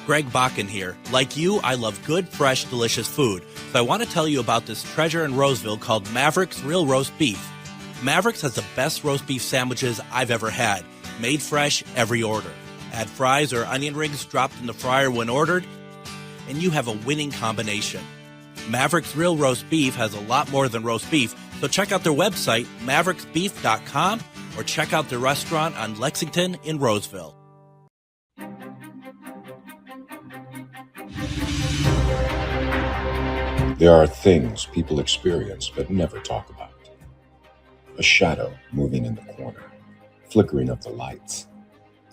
Greg Bakun here. Like you, I love good, fresh, delicious food. So I want to tell you about this treasure in Roseville called Maverick's Real Roast Beef. Maverick's has the best roast beef sandwiches I've ever had. Made fresh, every order. Add fries or onion rings dropped in the fryer when ordered, and you have a winning combination. Maverick's Real Roast Beef has a lot more than roast beef, so check out their website, mavericksbeef.com, or check out their restaurant on Lexington in Roseville. There are things people experience but never talk about. A shadow moving in the corner, flickering of the lights,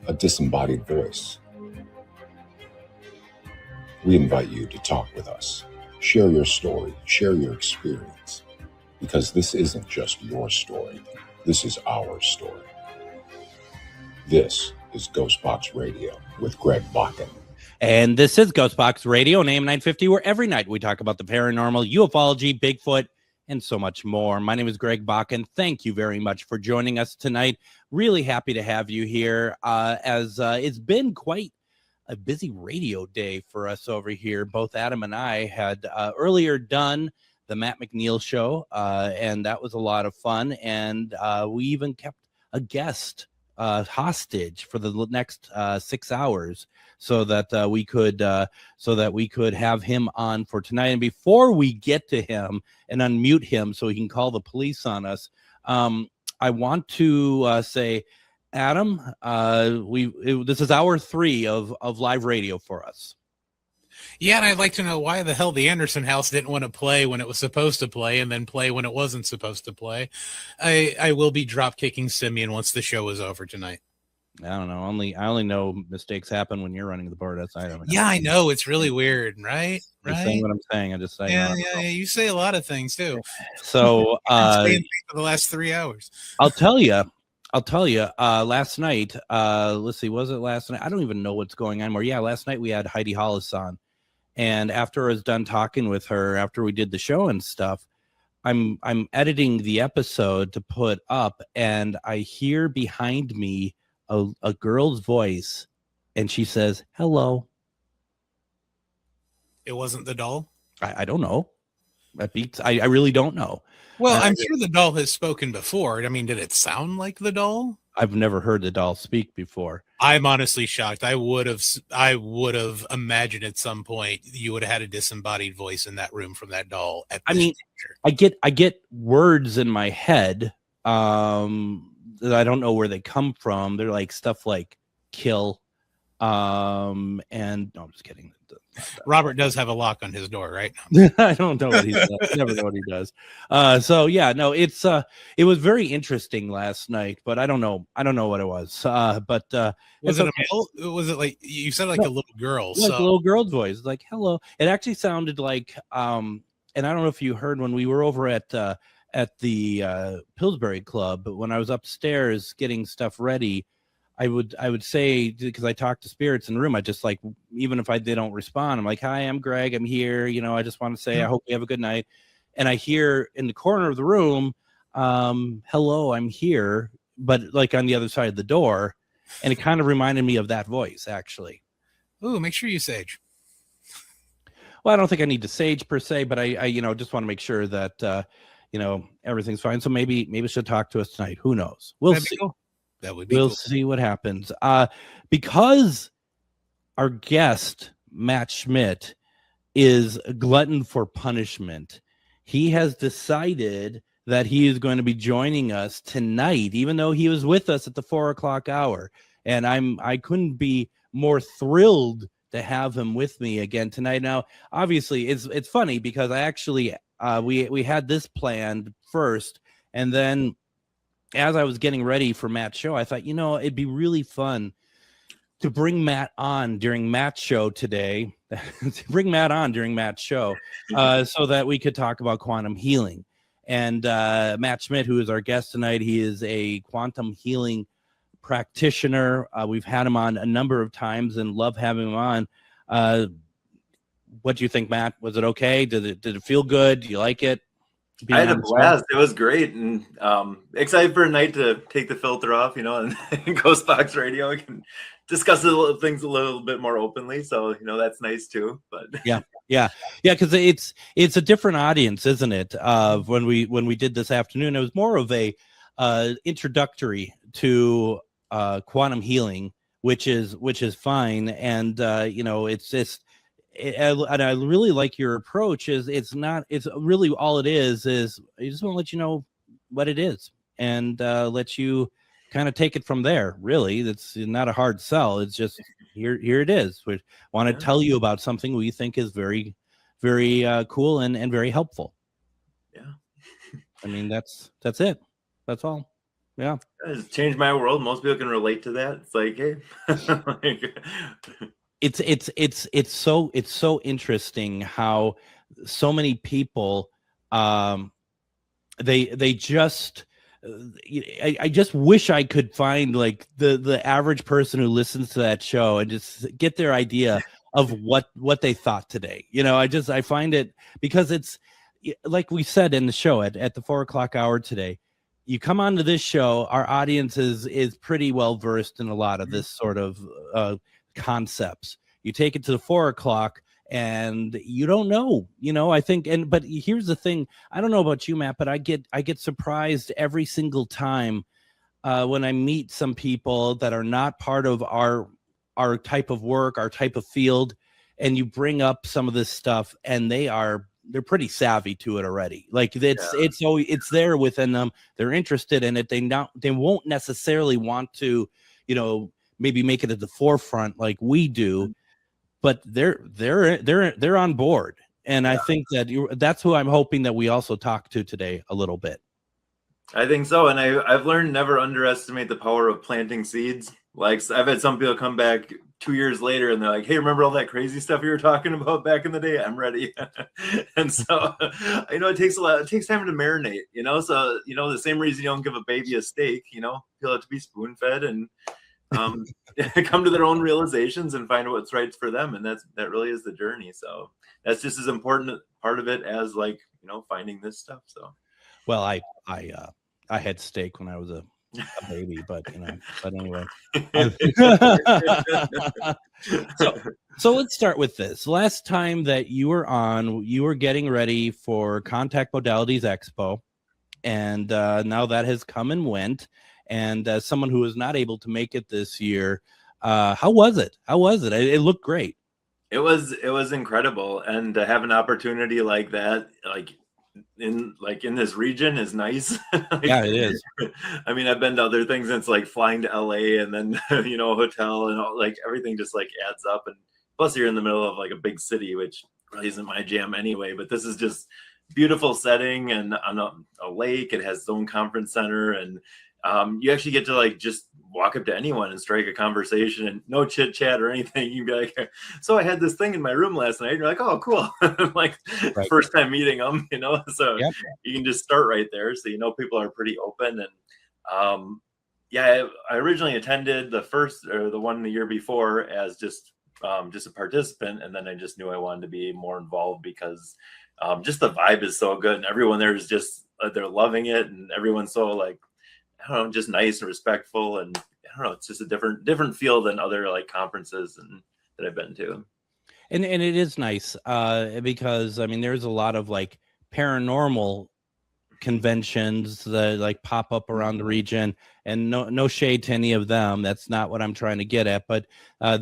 a disembodied voice. We invite you to talk with us. Share your story, share your experience, because this isn't just your story. This is our story. This is GhostBox Radio with Greg Bakun. And this is GhostBox Radio on AM 950, where every night we talk about the paranormal, ufology, Bigfoot, and so much more. My name is Greg Bakun. Thank you very much for joining us tonight. Really happy to have you here, as it's been quite a busy radio day for us over here. Both Adam and I had earlier done the Matt McNeil show, and that was a lot of fun. And we even kept a guest hostage for the next 6 hours so that we could have him on for tonight. And before we get to him and unmute him so he can call the police on us, I want to say, Adam, this is hour 3 of live radio for us. Yeah, and I'd like to know why the hell the Anderson House didn't want to play when it was supposed to play and then play when it wasn't supposed to play. I will be drop kicking Simeon once the show is over tonight. I don't know. I only know mistakes happen when you're running the board. I don't know. Yeah, I know. It's really weird, right? I'm saying what I'm saying. I just say yeah. You say a lot of things too. So for the last 3 hours. I'll tell you. Last night, let's see, was it last night? I don't even know what's going on anymore. Yeah, last night we had Heidi Hollis on, and after I was done talking with her, after we did the show and stuff, I'm editing the episode to put up, and I hear behind me a girl's voice, and she says, "Hello." It wasn't the doll? I don't know. That beats. I really don't know. Well, I'm sure the doll has spoken before. I mean, did it sound like the doll? I've never heard the doll speak before. I'm honestly shocked. I would have imagined at some point you would have had a disembodied voice in that room from that doll. I get words in my head that I don't know where they come from. They're like stuff like kill, and no, I'm just kidding. Robert does have a lock on his door, right? I don't know what he does. I never know what he does. So yeah, no, it was very interesting last night, but I don't know what it was. But was it a male? Was it like you said, like a little girl? Like a little girl's voice, like hello. It actually sounded like and I don't know if you heard when we were over at the Pillsbury Club, but when I was upstairs getting stuff ready, I would say, because I talk to spirits in the room, I just like, even if they don't respond, I'm like, hi, I'm Greg, I'm here. I just want to say, I hope you have a good night. And I hear in the corner of the room, hello, I'm here, but like on the other side of the door. And it kind of reminded me of that voice, actually. Ooh, make sure you sage. Well, I don't think I need to sage per se, but I just want to make sure that, everything's fine. So maybe she'll talk to us tonight. Who knows? We'll see. Cool. That would be We'll cool. see what happens. Because our guest, Matt Schmidt, is a glutton for punishment, he has decided that he is going to be joining us tonight, even though he was with us at the 4:00 hour. And I couldn't be more thrilled to have him with me again tonight. Now, obviously, it's funny because I actually we had this planned first, and then as I was getting ready for Matt's show, I thought, it'd be really fun to bring Matt on during Matt's show today, so that we could talk about quantum healing. And Matt Schmidt, who is our guest tonight, he is a quantum healing practitioner. We've had him on a number of times and love having him on. What do you think, Matt? Was it okay? Did it feel good? Do you like it? I had a blast. It was great, and excited for a night to take the filter off, and GhostBox Radio. I can discuss things a little bit more openly. So that's nice too. But yeah, because it's a different audience, isn't it? When we did this afternoon, it was more of a introductory to quantum healing, which is fine, and it's just. And I really like your approach. It's really all it is I just want to let you know what it is and let you kind of take it from there. Really, it's not a hard sell. It's just here it is. We want to tell you about something we think is very, very cool and very helpful. Yeah, I mean that's it. That's all. Yeah, it's changed my world. Most people can relate to that. It's like, hey. It's so interesting how so many people they just I just wish I could find like the average person who listens to that show and just get their idea of what they thought today. I find it, because it's like we said in the show at the 4:00 hour today. You come onto this show, our audience is pretty well versed in a lot of this sort of concepts. You take it to the 4:00 and you don't know, I think. But here's the thing. I don't know about you, Matt, but I get surprised every single time when I meet some people that are not part of our type of work, our type of field, and you bring up some of this stuff and they're pretty savvy to it already. Like it's there within them. They're interested in it. They won't necessarily want to, maybe make it at the forefront like we do, but they're on board. And I think that's who I'm hoping that we also talk to today a little bit. I think so. And I've learned never underestimate the power of planting seeds. Like, I've had some people come back 2 years later and they're like, hey, remember all that crazy stuff you were talking about back in the day? I'm ready. And so, it takes time to marinate, so, the same reason you don't give a baby a steak, people have to be spoon fed and come to their own realizations and find what's right for them. And that really is the journey. So that's just as important part of it as finding this stuff. So, well, I had steak when I was a baby, but anyway. So let's start with this. Last time that you were on, you were getting ready for Contact Modalities Expo, and now that has come and went. And as someone who was not able to make it this year, how was it? It looked great. It was incredible, and to have an opportunity like that, in this region is nice. Yeah, it is. I mean, I've been to other things, and it's like flying to LA and then a hotel and all, everything just adds up. And plus you're in the middle of a big city, which really isn't my jam anyway, but this is just beautiful setting and on a lake. It has its own conference center, and you actually get to just walk up to anyone and strike a conversation and no chit chat or anything. You'd be like, so I had this thing in my room last night. And you're like, oh, cool. Right. First time meeting them, so you can just start right there. So, people are pretty open. And I originally attended the one the year before as just a participant. And then I just knew I wanted to be more involved because just the vibe is so good. And everyone there is just, they're loving it. And everyone's so I don't know, just nice and respectful, and I don't know, it's just a different feel than other conferences that I've been to. And it is nice because I mean there's a lot of paranormal conventions that pop up around the region, and no shade to any of them. That's not what I'm trying to get at, but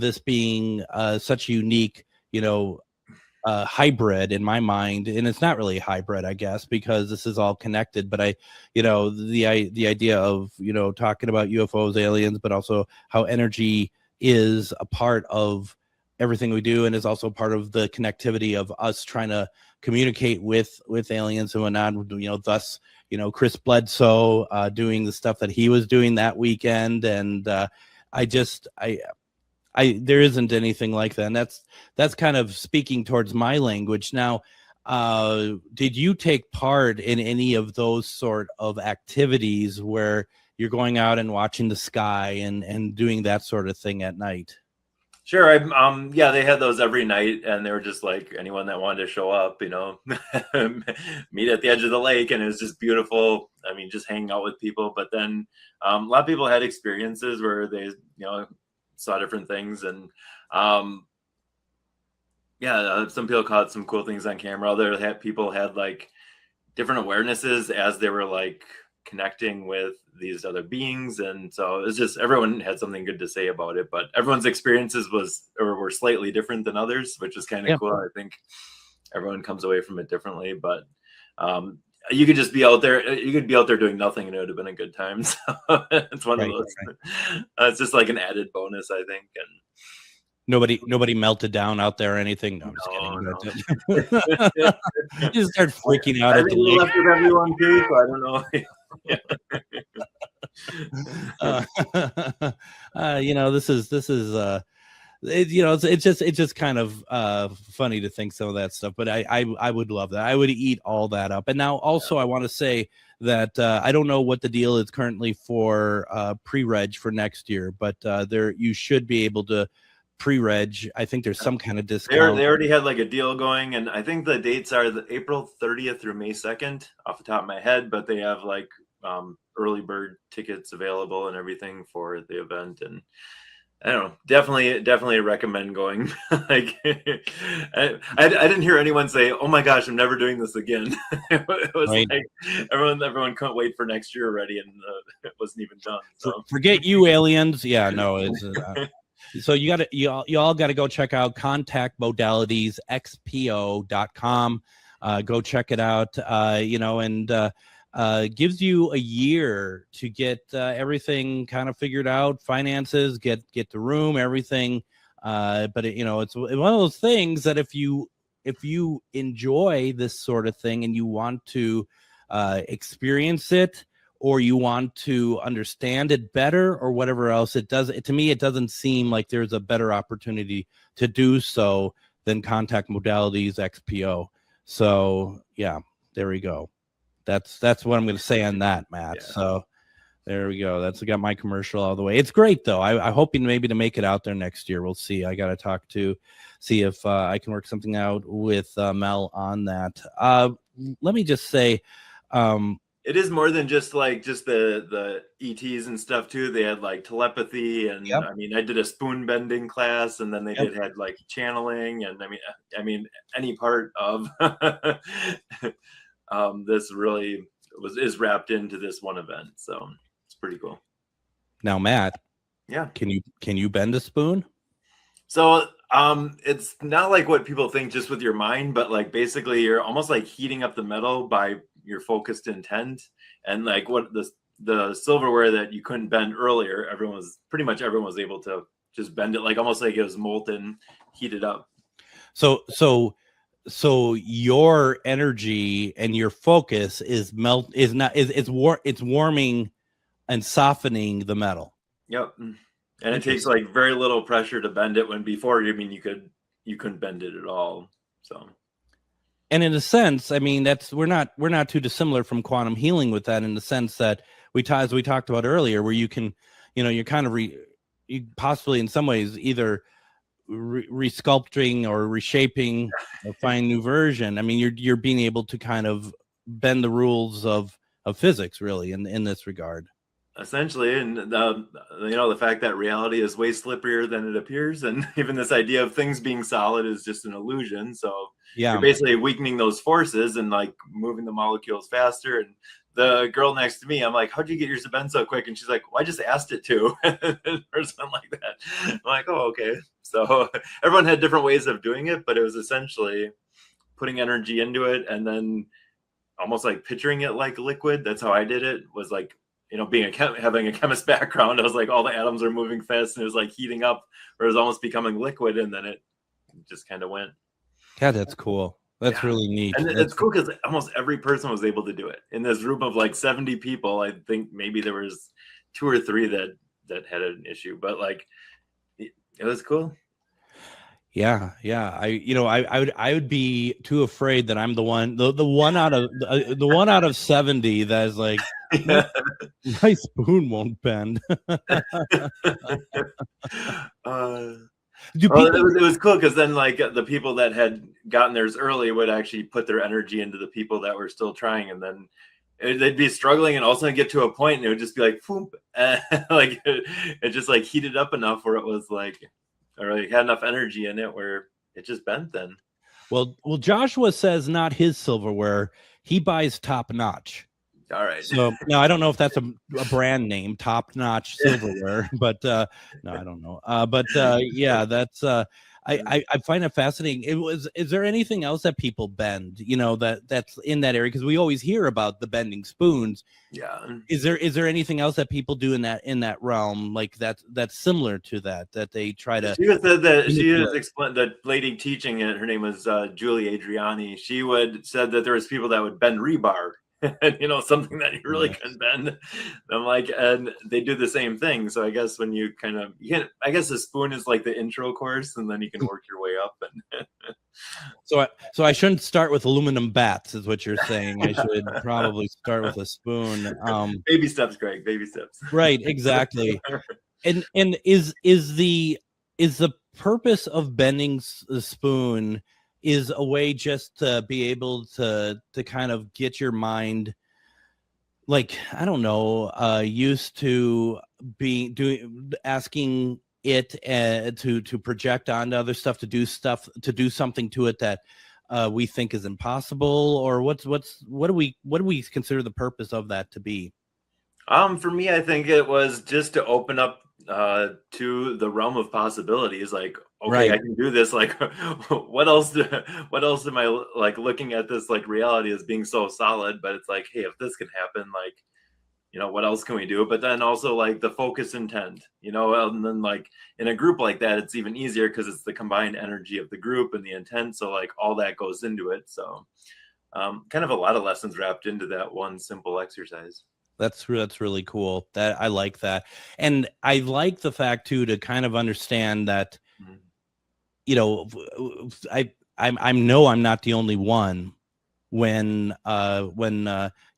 this being such a unique, hybrid in my mind, and it's not really a hybrid, I guess, because this is all connected. But the idea of talking about UFOs, aliens, but also how energy is a part of everything we do, and is also part of the connectivity of us trying to communicate with aliens and whatnot. Thus, Chris Bledsoe doing the stuff that he was doing that weekend, and there isn't anything like that. And that's kind of speaking towards my language. Now, did you take part in any of those sort of activities where you're going out and watching the sky and doing that sort of thing at night? Sure. They had those every night, and they were just anyone that wanted to show up, meet at the edge of the lake, and it was just beautiful. I mean, just hanging out with people. But then a lot of people had experiences where they, saw different things, and some people caught some cool things on camera. Other people had like different awarenesses as they were like connecting with these other beings, and so it was just everyone had something good to say about it, but everyone's experiences were slightly different than others, which is kind of cool. I think everyone comes away from it differently, but you could just be out there. You could be out there doing nothing, and it would have been a good time. So it's one of those. It's just like an added bonus, I think. And nobody melted down out there or anything. No, I'm just kidding. No. You just start freaking out. I think we left with everyone too, so I don't know. This is it's just kind of funny to think some of that stuff, but I would love that. I would eat all that up. And now also I want to say that I don't know what the deal is currently for pre-reg for next year, but you should be able to pre-reg. I think there's some kind of discount. They already had like a deal going, and I think the dates are the April 30th through May 2nd off the top of my head, but they have like early bird tickets available and everything for the event. And I don't know, definitely recommend going. Like I didn't hear anyone say, "Oh my gosh, I'm never doing this again." It was right. Like everyone couldn't wait for next year already, and it wasn't even done. So forget you aliens. Yeah, no, it's so you all got to go check out contactmodalitiesxpo.com. Go check it out. Gives you a year to get everything kind of figured out, finances, get the room, everything. But it's one of those things that if you enjoy this sort of thing and you want to experience it, or you want to understand it better, or whatever else, to me, it doesn't seem like there's a better opportunity to do so than Contact Modalities XPO. So yeah, there we go. That's what I'm going to say on that, Matt. Yeah. So there we go. I got my commercial all the way. It's great though. I'm hoping maybe to make it out there next year. We'll see. I got to see if I can work something out with Mel on that. Let me just say, it is more than just the ETs and stuff too. They had like telepathy, and yep. I mean, I did a spoon had class, and then they had like channeling, and I mean any part of this really is wrapped into this one event, so it's pretty cool. Now, Matt, yeah, can you bend a spoon? So it's not like what people think just with your mind, but like basically you're almost like heating up the metal by your focused intent, and like what the silverware that you couldn't bend earlier, everyone was able to just bend it, like almost like it was molten, heated up. So your energy and your focus is warming and softening the metal. Yep. And it takes like very little pressure to bend it, when before, I mean, you couldn't bend it at all. So, and in a sense, I mean, we're not too dissimilar from quantum healing with that, in the sense that as we talked about earlier, where you can, you're kind of you possibly in some ways either resculpting or reshaping or find new version. I mean, you're being able to kind of bend the rules of physics, really, in this regard. Essentially, and the fact that reality is way slipperier than it appears, and even this idea of things being solid is just an illusion. So yeah, you're basically weakening those forces and like moving the molecules faster. And the girl next to me, I'm like, "How'd you get yours to bend so quick?" And she's like, "Well, I just asked it to," or something like that. I'm like, "Oh, okay." So everyone had different ways of doing it, but it was essentially putting energy into it and then almost like picturing it like liquid. That's how I did it. Was like, being having a chemist background, I was like, all the atoms are moving fast, and it was like heating up, or it was almost becoming liquid, and then it just kind of went. Yeah, that's cool. That's really neat. And it's cool because almost every person was able to do it. In this room of like 70 people, I think maybe there was 2 or 3 that had an issue, but like it was cool. Yeah. I would be too afraid that I'm the one out of 70 that is like, my spoon won't bend. It was cool because then like the people that had gotten theirs early would actually put their energy into the people that were still trying, and then they'd be struggling, and all of a sudden get to a point, and it would just be like, boom, like it just like heated up enough where it was like, or like had enough energy in it where it just bent then. Well, Joshua says not his silverware. He buys Top Notch. All right. So now I don't know if that's a brand name, Top Notch Silverware, but no, I don't know. Yeah, that's I find it fascinating. Is there anything else that people bend, that's in that area? Because we always hear about the bending spoons. Yeah. Is there anything else that people do in that realm, like that's similar to that they try to? She was explained, the lady teaching it, her name was Julie Adriani. She said that there was people that would bend rebar. And something that you really can bend. I'm like, and they do the same thing. So I guess when you I guess the spoon is like the intro course, and then you can work your way up. And so I shouldn't start with aluminum bats, is what you're saying. I should probably start with a spoon. Baby steps, Greg. Baby steps. Right, exactly. And is the purpose of bending the spoon is a way just to be able to kind of get your mind, like, I don't know, used to asking it to project onto other stuff, to do something to it that we think is impossible, or what do we consider the purpose of that to be? For me, I think it was just to open up to the realm of possibilities. Like, okay, right. I can do this. Like, what else am I like looking at this like reality as being so solid? But it's like, hey, if this can happen, like, what else can we do? But then also like the focus intent, and then like in a group like that, it's even easier because it's the combined energy of the group and the intent. So like all that goes into it. So kind of a lot of lessons wrapped into that one simple exercise. That's really cool. That I like that. And I like the fact too, to kind of understand that, I know I'm not the only one when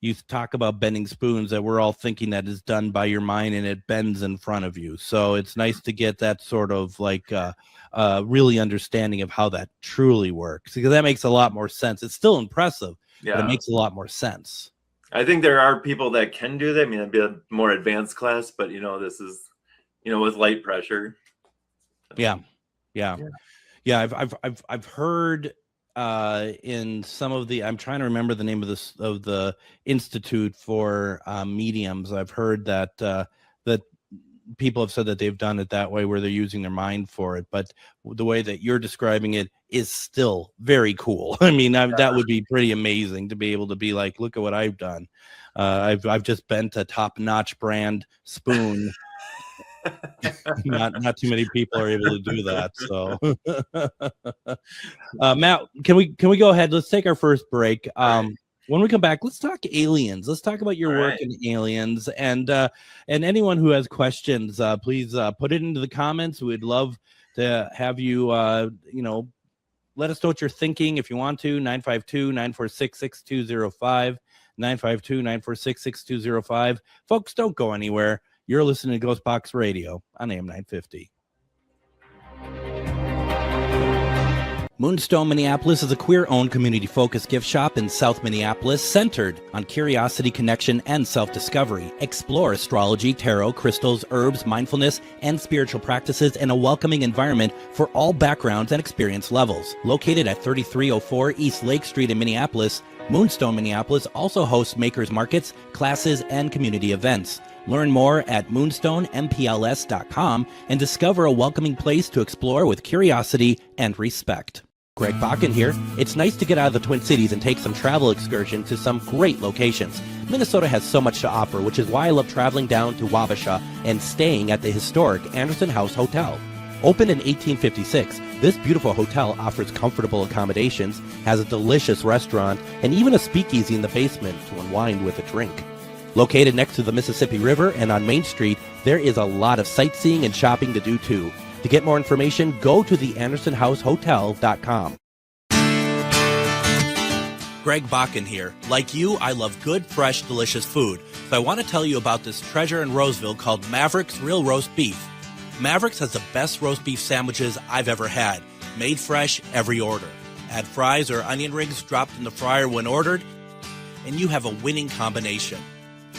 you talk about bending spoons, that we're all thinking that is done by your mind and it bends in front of you. So it's nice to get that sort of like really understanding of how that truly works, because that makes a lot more sense. It's still impressive, but it makes a lot more sense. I think there are people that can do that. I mean, it'd be a more advanced class, but this is, with light pressure. Yeah. I've heard in some of the, I'm trying to remember the name of the Institute for Mediums. I've heard that that people have said that they've done it that way, where they're using their mind for it. But the way that you're describing it is still very cool. I mean, that would be pretty amazing to be able to be like, look at what I've done. I've just bent a top-notch brand spoon. Not too many people are able to do that. So, Matt, can we go ahead? Let's take our first break. When we come back, let's talk aliens. Let's talk about your work in aliens, and anyone who has questions, please put it into the comments. We'd love to have you, let us know what you're thinking if you want to. 952-946-6205, 952-946-6205. Folks, don't go anywhere. You're listening to GhostBox Radio on AM 950. Moonstone Minneapolis is a queer-owned, community-focused gift shop in South Minneapolis centered on curiosity, connection, and self-discovery. Explore astrology, tarot, crystals, herbs, mindfulness, and spiritual practices in a welcoming environment for all backgrounds and experience levels. Located at 3304 East Lake Street in Minneapolis, Moonstone Minneapolis also hosts makers markets, classes, and community events. Learn more at moonstoneMPLS.com and discover a welcoming place to explore with curiosity and respect. Greg Bakun here. It's nice to get out of the Twin Cities and take some travel excursion to some great locations. Minnesota has so much to offer, which is why I love traveling down to Wabasha and staying at the historic Anderson House Hotel. Opened in 1856, this beautiful hotel offers comfortable accommodations, has a delicious restaurant, and even a speakeasy in the basement to unwind with a drink. Located next to the Mississippi River and on Main Street, there is a lot of sightseeing and shopping to do too. To get more information, go to theandersonhousehotel.com. Greg Bakun here. Like you, I love good, fresh, delicious food. So I want to tell you about this treasure in Roseville called Maverick's Real Roast Beef. Maverick's has the best roast beef sandwiches I've ever had. Made fresh every order. Add fries or onion rings dropped in the fryer when ordered. and you have a winning combination.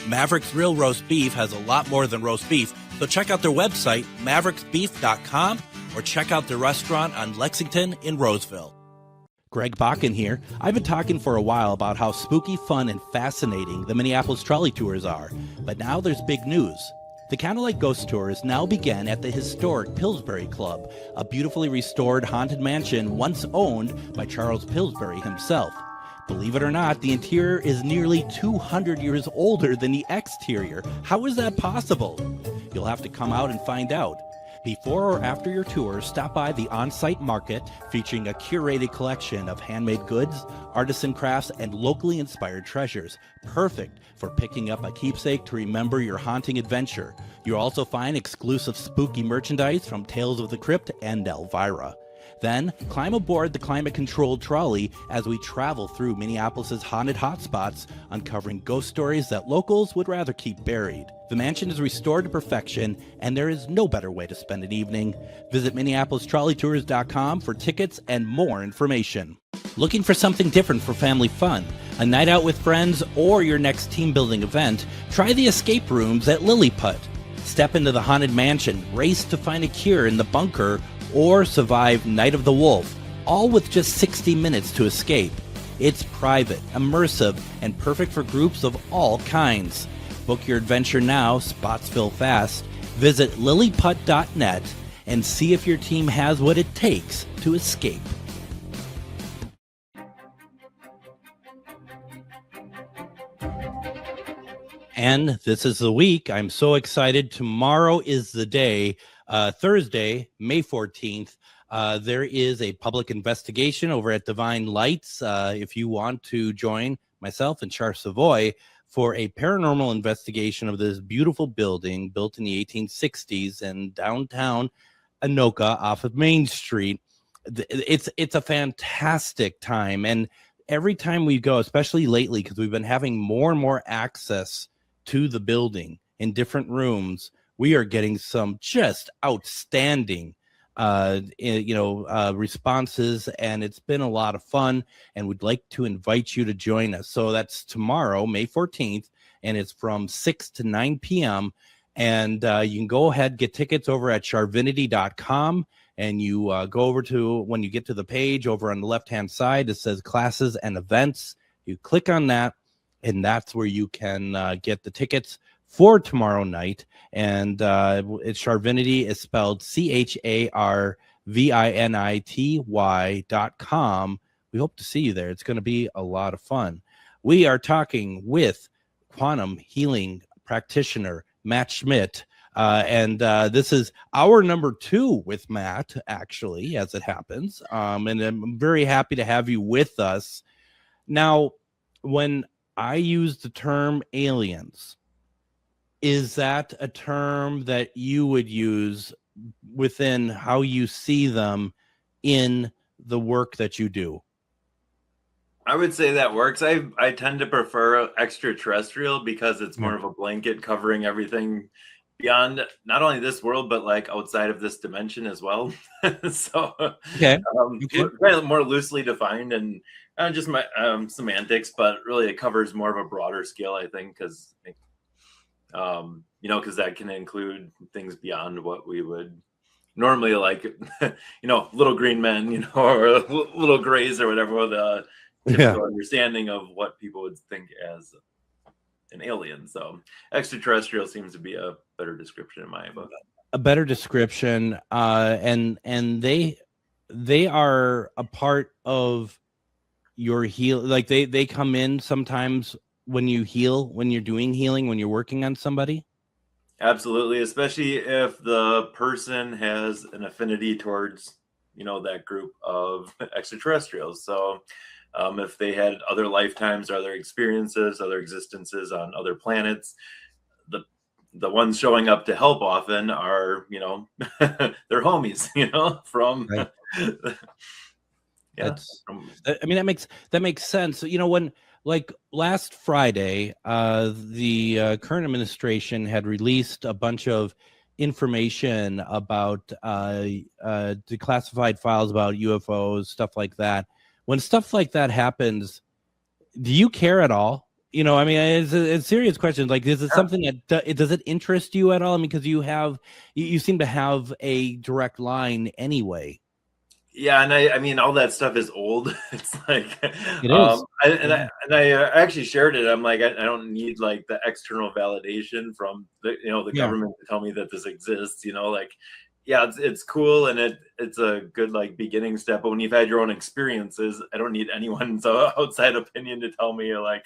Maverick's Real Roast Beef has a lot more than roast beef, so check out their website, mavericksbeef.com, or check out their restaurant on Lexington in Roseville. Greg Bakun here. I've been talking for a while about how spooky, fun, and fascinating the Minneapolis Trolley Tours are, but now there's big news. The Candlelight Ghost Tours now begin at the historic Pillsbury Club, a beautifully restored haunted mansion once owned by Charles Pillsbury himself. Believe it or not, the interior is nearly 200 years older than the exterior. How is that possible? You'll have to come out and find out. Before or after your tour, stop by the on-site market featuring a curated collection of handmade goods, artisan crafts, and locally inspired treasures. Perfect for picking up a keepsake to remember your haunting adventure. You'll also find exclusive spooky merchandise from Tales of the Crypt and Elvira. Then, climb aboard the climate-controlled trolley as we travel through Minneapolis' haunted hotspots, uncovering ghost stories that locals would rather keep buried. The mansion is restored to perfection, and there is no better way to spend an evening. Visit MinneapolisTrolleyTours.com for tickets and more information. Looking for something different for family fun, a night out with friends, or your next team-building event? Try the escape rooms at Lilliput. Step into the haunted mansion, race to find a cure in the bunker, or survive Night of the Wolf, all with just 60 minutes to escape. It's private, immersive, and perfect for groups of all kinds. Book your adventure now, spots fill fast. Visit lilliput.net and see if your team has what it takes to escape. And this is the week. I'm so excited. Tomorrow is the day. Thursday, May 14th, there is a public investigation over at Divine Lights. If you want to join myself and Char Savoy for a paranormal investigation of this beautiful building built in the 1860s in downtown Anoka off of Main Street, it's a fantastic time. And every time we go, especially lately, because we've been having more and more access to the building in different rooms, we are getting some just outstanding, responses, and it's been a lot of fun, and we'd like to invite you to join us. So that's tomorrow, May 14th, and it's from 6 to 9 p.m., and you can go ahead, get tickets over at charvinity.com, and you go over to, when you get to the page over on the left-hand side, it says classes and events. You click on that, and that's where you can get the tickets for tomorrow night. And it's Charvinity is spelled CHARVINITY.com. We hope to see you there. It's going to be a lot of fun. We are talking with quantum healing practitioner Matt Schmidt, and this is our number 2 with Matt, actually, as it happens. And I'm very happy to have you with us. Now, when I use the term aliens, is that a term that you would use within how you see them in the work that you do? I would say that works. I tend to prefer extraterrestrial because it's more of a blanket covering everything beyond not only this world, but like outside of this dimension as well. So okay. More loosely defined and just my semantics, but really it covers more of a broader scale, I think, because because that can include things beyond what we would normally like, little green men, or little grays or whatever, with a typical understanding of what people would think as an alien. So extraterrestrial seems to be a better description in my book. A better description, and they are a part of your heal. Like they come in sometimes when you heal, when you're doing healing, when you're working on somebody. Absolutely, especially if the person has an affinity towards, that group of extraterrestrials. So if they had other lifetimes or other experiences, other existences on other planets, the ones showing up to help often are, they're homies, from. Right. Yeah. That makes sense. When, like, last Friday, the current administration had released a bunch of information about declassified files about UFOs, stuff like that. When stuff like that happens, do you care at all? You know, I mean, it's a serious question. Like, is it something that does it interest you at all? I mean, because you seem to have a direct line anyway. Yeah, and I mean, all that stuff is old. It's like, It is. I actually shared it. I'm like, I don't need like the external validation from the Yeah. government to tell me that this exists. Like, yeah, it's cool and it's a good like beginning step. But when you've had your own experiences, I don't need anyone's outside opinion to tell me like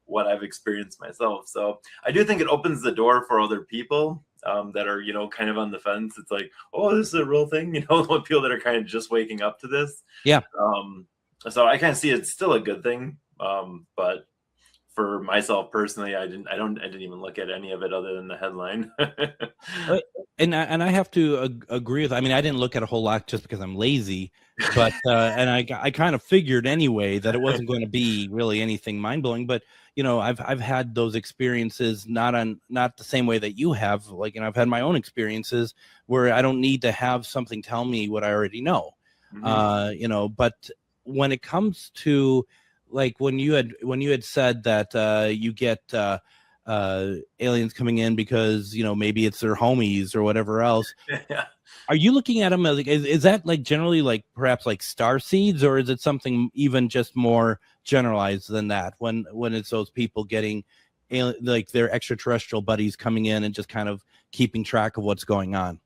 what I've experienced myself. So I do think it opens the door for other people that are, kind of on the fence. It's like, oh, this is a real thing, people that are kind of just waking up to this. Yeah. So I kind of see it's still a good thing. But for myself personally, I didn't even look at any of it other than the headline. And I have to agree with. I mean, I didn't look at a whole lot just because I'm lazy, but and I kind of figured anyway that it wasn't going to be really anything mind blowing. But I've had those experiences not the same way that you have. Like, I've had my own experiences where I don't need to have something tell me what I already know. Mm-hmm. But when it comes to like when you had said that you get aliens coming in because maybe it's their homies or whatever else. Yeah. Are you looking at them as like, is that like generally like perhaps like star seeds, or is it something even just more generalized than that when it's those people getting like their extraterrestrial buddies coming in and just kind of keeping track of what's going on?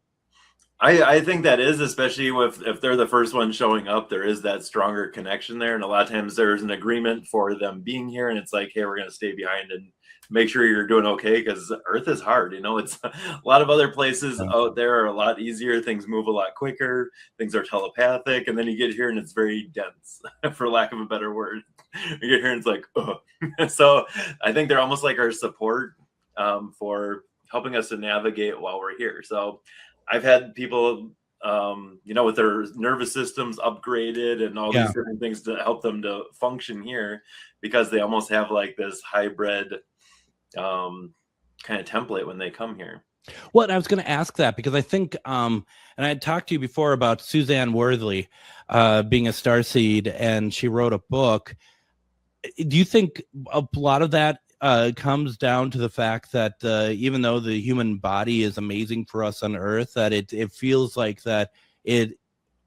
I think that is, especially if they're the first one showing up, there is that stronger connection there. And a lot of times there's an agreement for them being here. And it's like, hey, we're going to stay behind and make sure you're doing okay, because Earth is hard. It's a lot of other places out there are a lot easier. Things move a lot quicker. Things are telepathic. And then you get here and it's very dense, for lack of a better word. You get here and it's like, oh. So I think they're almost like our support for helping us to navigate while we're here. So I've had people, with their nervous systems upgraded and all these different things to help them to function here, because they almost have like this hybrid kind of template when they come here. Well, I was going to ask that because I think, and I had talked to you before about Suzanne Worthley being a starseed, and she wrote a book. Do you think a lot of that comes down to the fact that even though the human body is amazing for us on Earth, that it feels like that it,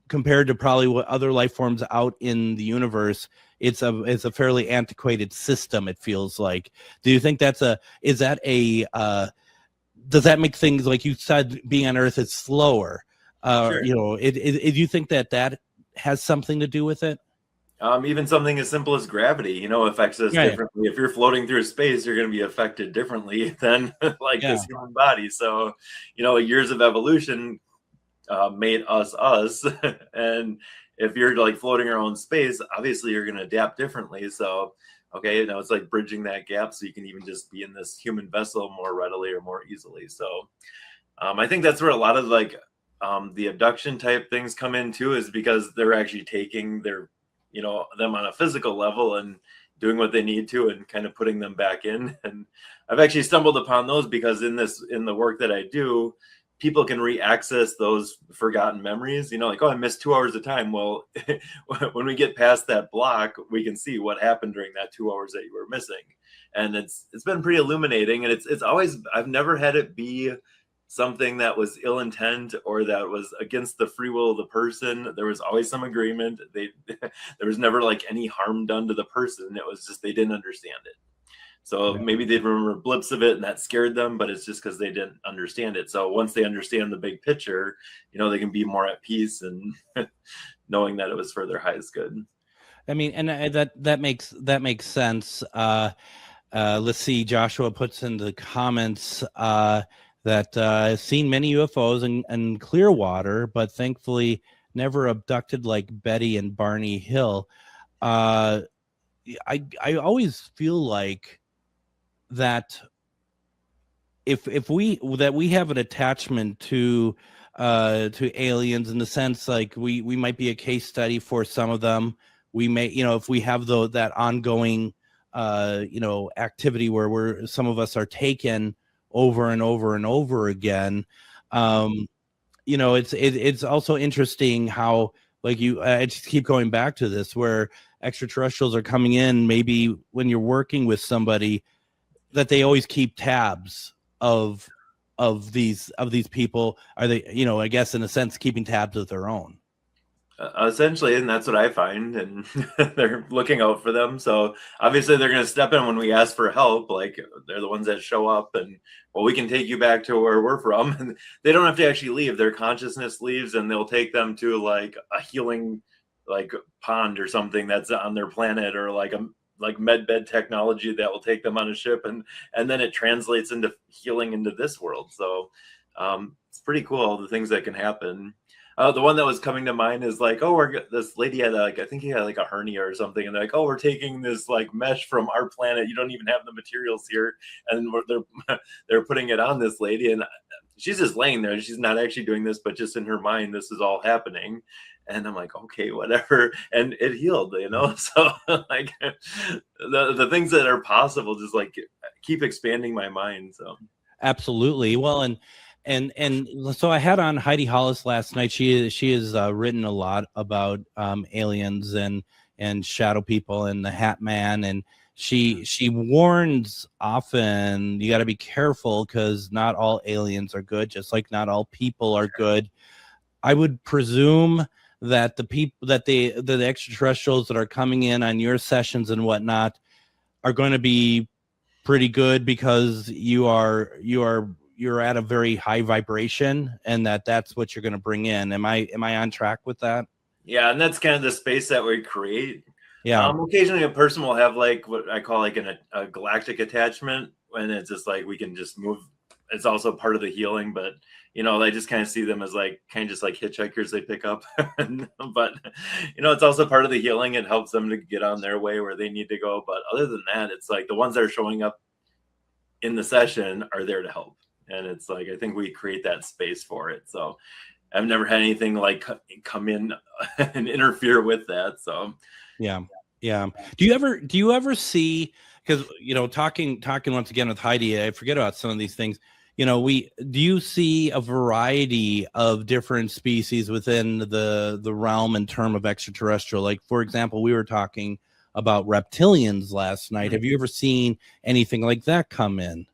compared to probably what other life forms out in the universe, it's a fairly antiquated system, it feels like. Do you think does that make things, like you said, being on Earth is slower? Sure. Do you think that has something to do with it? Even something as simple as gravity, affects us differently. If you're floating through space, you're going to be affected differently than like this human body. So, years of evolution made us. And if you're like floating around space, obviously you're going to adapt differently. So, okay, it's like bridging that gap so you can even just be in this human vessel more readily or more easily. So, I think that's where a lot of like the abduction type things come in too, is because they're actually taking their them on a physical level and doing what they need to and kind of putting them back in. And I've actually stumbled upon those because in the work that I do, people can re-access those forgotten memories, like, oh, I missed 2 hours of time. Well, when we get past that block, we can see what happened during that 2 hours that you were missing. And it's been pretty illuminating. And it's always, I've never had it be something that was ill intent or that was against the free will of the person. There was always some agreement. There was never like any harm done to the person. It was just they didn't understand it. So maybe they'd remember blips of it and that scared them, but it's just because they didn't understand it. So once they understand the big picture, they can be more at peace and knowing that it was for their highest good. I mean, and that makes sense. Let's see. Joshua puts in the comments that I've seen many UFOs in Clearwater, but thankfully never abducted like Betty and Barney Hill. I always feel like that if we have an attachment to aliens, in the sense like we might be a case study for some of them. We may, if we have that ongoing activity where some of us are taken over and over and over again. It's also interesting how, like I just keep going back to this, where extraterrestrials are coming in, maybe when you're working with somebody, that they always keep tabs of these people. Are they, I guess in a sense, keeping tabs of their own? Essentially, and that's what I find, and they're looking out for them. So obviously, they're going to step in when we ask for help. Like they're the ones that show up, and well, we can take you back to where we're from, and they don't have to actually leave. Their consciousness leaves, and they'll take them to like a healing, like pond or something that's on their planet, or like med bed technology that will take them on a ship, and then it translates into healing into this world. So it's pretty cool the things that can happen. The one that was coming to mind is like, oh, this lady had I think he had like a hernia or something, and they're like, oh, we're taking this like mesh from our planet. You don't even have the materials here, and they're putting it on this lady, and she's just laying there. She's not actually doing this, but just in her mind, this is all happening. And I'm like, okay, whatever, and it healed, So like the things that are possible just like keep expanding my mind. So absolutely. Well, and so I had on Heidi Hollis last night. She has written a lot about aliens and shadow people and the Hat Man, and she warns often, you got to be careful because not all aliens are good, just like not all people are good. I would presume that the extraterrestrials that are coming in on your sessions and whatnot are going to be pretty good because you're at a very high vibration, and that's what you're going to bring in. Am I on track with that? Yeah, and that's kind of the space that we create. Yeah. Occasionally a person will have like what I call like a galactic attachment, when it's just like we can just move. It's also part of the healing, but I just kind of see them as like kind of just like hitchhikers they pick up. But it's also part of the healing. It helps them to get on their way where they need to go. But other than that, it's like the ones that are showing up in the session are there to help. And it's like, I think we create that space for it. So I've never had anything like come in and interfere with that. So yeah. Do you ever see, because talking once again with Heidi, I forget about some of these things. Do you see a variety of different species within the realm in term of extraterrestrial? Like, for example, we were talking about reptilians last night. Have you ever seen anything like that come in?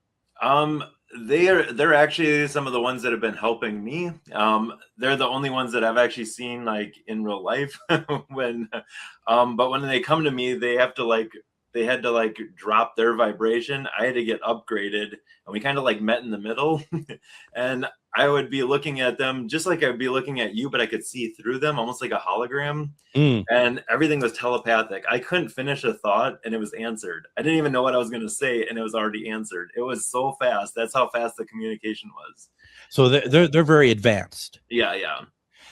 They're actually some of the ones that have been helping me. They're the only ones that I've actually seen like in real life. But when they come to me, they had to drop their vibration. I had to get upgraded, and we kind of like met in the middle. And I would be looking at them just like I'd be looking at you, but I could see through them almost like a hologram. And everything was telepathic. I couldn't finish a thought and it was answered. I didn't even know what I was going to say and it was already answered. It was so fast. That's how fast the communication was. So they're very advanced. Yeah.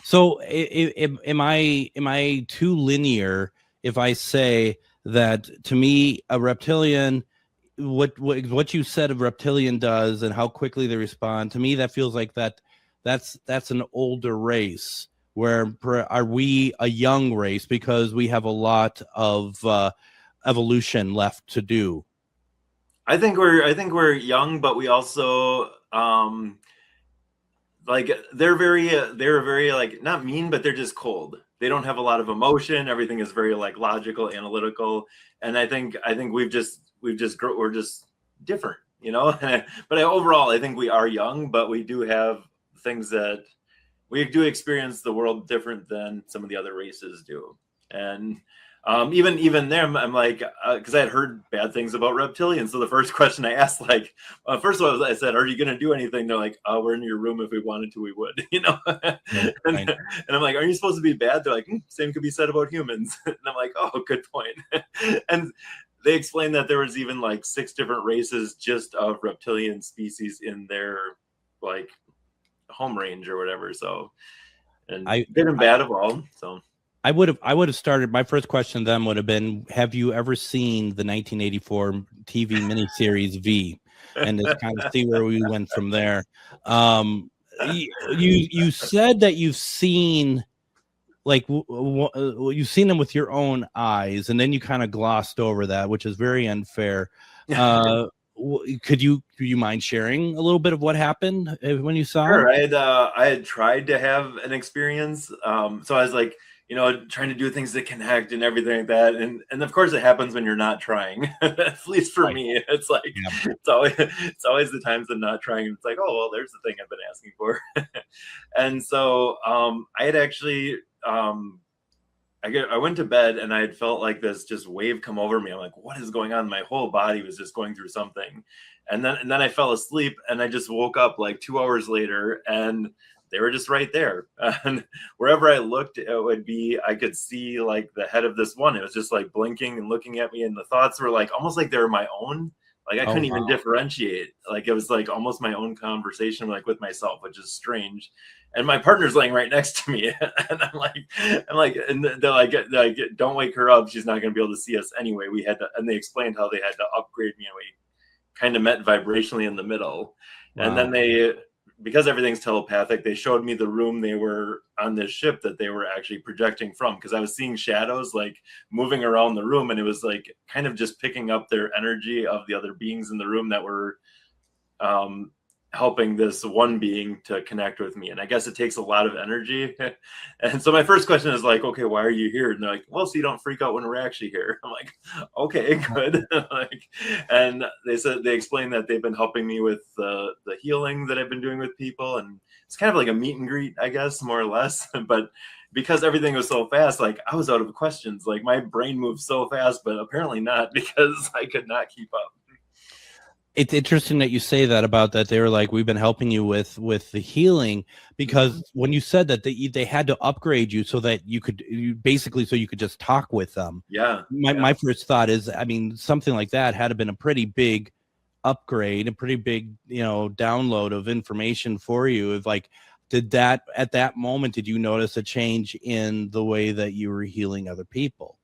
So am I too linear if I say that to me a reptilian, what you said a reptilian does and how quickly they respond, to me that feels like that's an older race, where are we a young race because we have a lot of evolution left to do? I think we're young, but we also like they're very like not mean, but they're just cold. They don't have a lot of emotion. Everything is very like logical, analytical, and I think we're just different, But overall, I think we are young, but we do have things that we do experience the world different than some of the other races do. And even them, I'm like, because I had heard bad things about reptilians. So the first question I asked, like, first of all, I said, "Are you going to do anything?" They're like, "We're in your room. If we wanted to, we would." And I'm like, "Are you supposed to be bad?" They're like, "Same could be said about humans." And I'm like, "Oh, good point." And they explained that there was even like 6 different races just of reptilian species in their like home range or whatever. So, and good and bad of all. So. I would have started. My first question to them would have been, have you ever seen the 1984 TV miniseries V? And just kind of see where we went from there. You said that you've seen you've seen them with your own eyes, and then you kind of glossed over that, which is very unfair. could you mind sharing a little bit of what happened when you saw Sure. him? I had tried to have an experience. So I was like, trying to do things to connect and everything like that. And of course it happens when you're not trying. At least for Right. me, it's like Yeah. it's always the times I'm not trying. It's like, oh well, there's the thing I've been asking for. And so I had actually I went to bed and I had felt like this just wave come over me. I'm like, what is going on? My whole body was just going through something. And then I fell asleep and I just woke up like 2 hours later and they were just right there. And wherever I looked, I could see like the head of this one. It was just like blinking and looking at me. And the thoughts were like almost like they were my own. Like I Oh, couldn't even wow. differentiate. Like it was like almost my own conversation, like with myself, which is strange. And my partner's laying right next to me, and and they're like, don't wake her up. She's not going to be able to see us anyway. And they explained how they had to upgrade me, and we kind of met vibrationally in the middle. Wow. And then because everything's telepathic, they showed me the room they were on this ship that they were actually projecting from, because I was seeing shadows like moving around the room, and it was like kind of just picking up their energy of the other beings in the room that were helping this one being to connect with me. And I guess it takes a lot of energy. And so my first question is like, okay, why are you here? And they're like, well, so you don't freak out when we're actually here. I'm like, okay, good. And they explained that they've been helping me with the healing that I've been doing with people. And it's kind of like a meet and greet, I guess, more or less. But because everything was so fast, like I was out of questions. Like my brain moved so fast, but apparently not, because I could not keep up. It's interesting that you say that about that. They were like, we've been helping you with the healing, because when you said that they had to upgrade you so that you could just talk with them. Yeah. My first thought is, I mean, something like that had to been a pretty big upgrade, a pretty big, download of information for you. If like, at that moment, did you notice a change in the way that you were healing other people?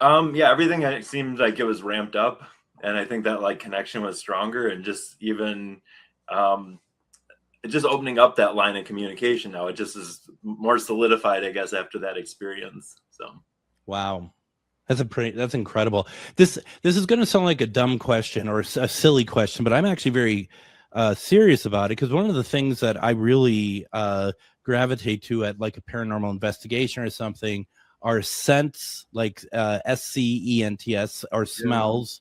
Yeah, everything seemed like it was ramped up. And I think that like connection was stronger, and just even just opening up that line of communication now. It just is more solidified, I guess, after that experience. So wow, that's incredible. This is going to sound like a dumb question or a silly question, but I'm actually very serious about it, because one of the things that I really gravitate to at like a paranormal investigation or something are scents, like SCENTS, or smells.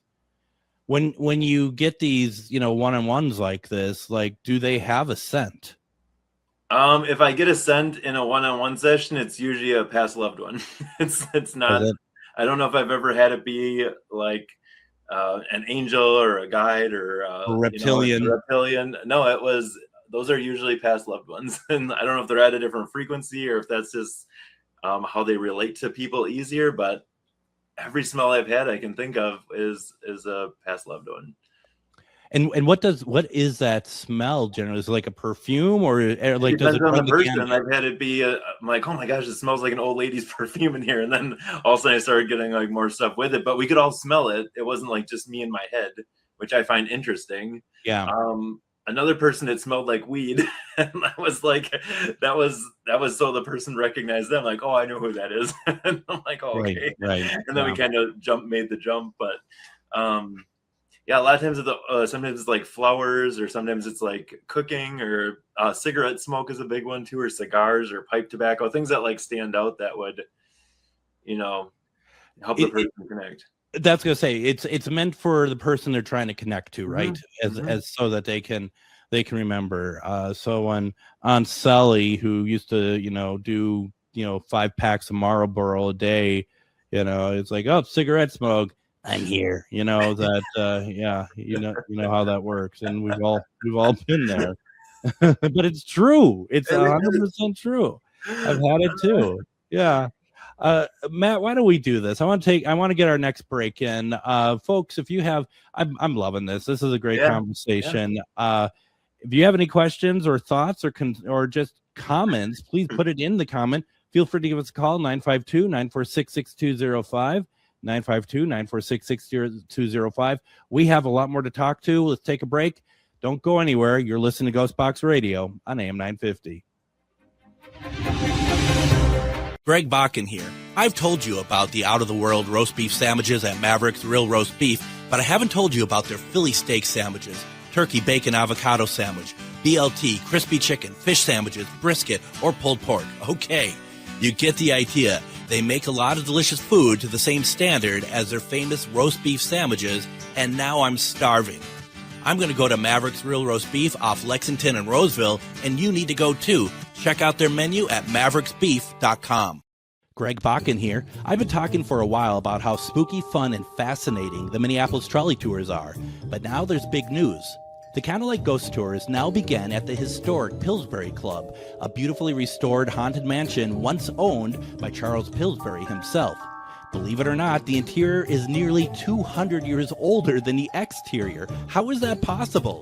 When you get these, one-on-ones like this, like, do they have a scent? If I get a scent in a one-on-one session, it's usually a past loved one. It's not. I don't know if I've ever had it be like an angel or a guide or a reptilian. Reptilian. No, those are usually past loved ones, and I don't know if they're at a different frequency or if that's just how they relate to people easier, but every smell I've had I can think of is a past loved one. And what is that smell generally? Is it like a perfume, or like, does it depends on the person? I've had it be I'm like, oh my gosh, it smells like an old lady's perfume in here, and then all of a sudden I started getting like more stuff with it, but we could all smell it. It wasn't like just me in my head, which I find interesting. Yeah. Another person, it smelled like weed, and I was like, that was so the person recognized them, like, oh, I know who that is. And I'm like, oh, okay, right. And then we kind of made the jump, but yeah, a lot of times sometimes it's like flowers, or sometimes it's like cooking, or cigarette smoke is a big one too, or cigars or pipe tobacco, things that like stand out that would help the person connect. That's gonna say it's meant for the person they're trying to connect to, right? As so that they can remember. So on Sully, who used to do 5 packs of Marlboro a day, it's like, oh, cigarette smoke, I'm here. That yeah, you know how that works, and we've all been there. But it's true. It's 100% true. I've had it too. Yeah. Matt, why don't we do this? I want to get our next break in. Folks, if you have, I'm loving this. This is a great conversation. Yeah. If you have any questions or thoughts or just comments, please put it in the comment. Feel free to give us a call, 952-946-6205, 952-946-6205. We have a lot more to talk to. Let's take a break. Don't go anywhere. You're listening to GhostBox Radio on AM 950. Greg Bakun here. I've told you about the out-of-the-world roast beef sandwiches at Maverick's Real Roast Beef, but I haven't told you about their Philly steak sandwiches, turkey bacon avocado sandwich, BLT, crispy chicken, fish sandwiches, brisket, or pulled pork. Okay, you get the idea. They make a lot of delicious food to the same standard as their famous roast beef sandwiches, and now I'm starving. I'm going to go to Maverick's Real Roast Beef off Lexington and Roseville, and you need to go too. Check out their menu at mavericksbeef.com. Greg Bakun here. I've been talking for a while about how spooky, fun, and fascinating the Minneapolis trolley tours are, but now there's big news. The Candlelight Ghost Tours now begin at the historic Pillsbury Club, a beautifully restored haunted mansion once owned by Charles Pillsbury himself. Believe it or not, the interior is nearly 200 years older than the exterior. How is that possible?